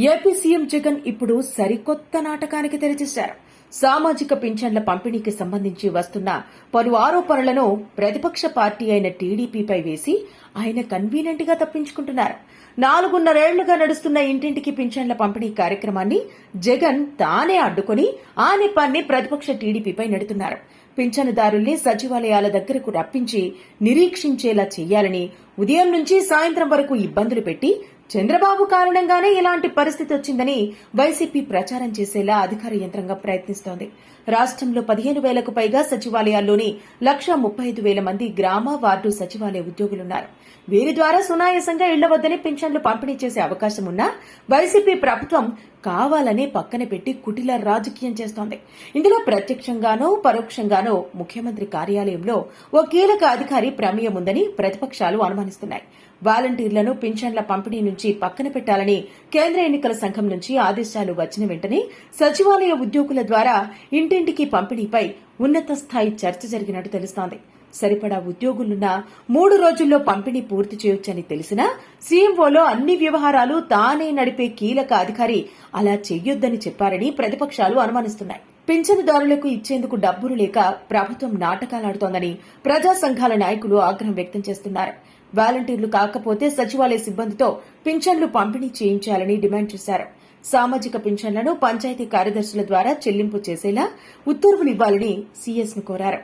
AP CM Jagan ఇప్పుడు సరికొత్త నాటకానికి తెరచేశారు. సామాజిక పింఛన్ల పంపిణీకి సంబంధించి వస్తున్న పలు ఆరోపణలను ప్రతిపక్ష పార్టీ అయిన టీడీపీపై వేసి ఆయన కన్వీనియంట్ గా తప్పించుకుంటున్నారు. 4.5 నడుస్తున్న ఇంటింటికి పింఛన్ల పంపిణీ కార్యక్రమాన్ని జగన్ తానే అడ్డుకుని ఆ నెపాన్ని ప్రతిపక్ష టీడీపీపై నెడుతున్నారు. పింఛనుదారుల్ని సచివాలయాల దగ్గరకు రప్పించి నిరీక్షించేలా చేయాలని ఉదయం నుంచి సాయంత్రం వరకు ఇబ్బందులు పెట్టి చంద్రబాబు కారణంగానే ఇలాంటి పరిస్థితి వచ్చిందని వైసీపీ ప్రచారం చేసేలా అధికార యంత్రాంగం ప్రయత్నిస్తోంది. రాష్ట్రంలో 15,000కు పైగా సచివాలయాల్లోని 1,35,000 మంది గ్రామ వార్డు సచివాలయ ఉద్యోగులున్నారు. వీరి ద్వారా సునాయాసంగా ఇళ్ల వద్దనే పింఛన్లు పంపిణీ చేసే అవకాశం ఉన్నా వైసీపీ ప్రభుత్వం కావాలనే పక్కన పెట్టి కుటిల రాజకీయం చేస్తోంది. ఇందులో ప్రత్యక్షంగానో పరోక్షంగానో ముఖ్యమంత్రి కార్యాలయంలో ఓ కీలక అధికారి ప్రమేయం ఉందని ప్రతిపక్షాలు అనుమానిస్తున్నాయి. వాలంటీర్లను పింఛన్ల పంపిణీ నుంచి పక్కన పెట్టాలని కేంద్ర ఎన్నికల సంఘం నుంచి ఆదేశాలు వచ్చిన వెంటనే సచివాలయ ఉద్యోగుల ద్వారా ఇంటింటికి పంపిణీపై ఉన్నత స్థాయి చర్చ జరిగినట్టు తెలుస్తోంది. సరిపడా ఉద్యోగులున్న 3 రోజుల్లో పంపిణీ పూర్తి చేయొచ్చని తెలిసినా సీఎంఓలో అన్ని వ్యవహారాలు తానే నడిపే కీలక అధికారి అలా చెయ్యొద్దని చెప్పారని ప్రతిపక్షాలు అనుమానిస్తున్నాయి. పింఛనుదారులకు ఇచ్చేందుకు డబ్బులు లేక ప్రభుత్వం నాటకాలాడుతోందని ప్రజా సంఘాల నాయకులు ఆగ్రహం వ్యక్తం చేస్తున్నారు. వాలంటీర్లు కాకపోతే సచివాలయ సిబ్బందితో పింఛన్లు పంపిణీ చేయించాలని డిమాండ్ చేశారు. సామాజిక పింఛన్లను పంచాయతీ కార్యదర్శుల ద్వారా చెల్లింపు చేసేలా ఉత్తర్వులు ఇవ్వాలని సీఎస్ ను కోరారు.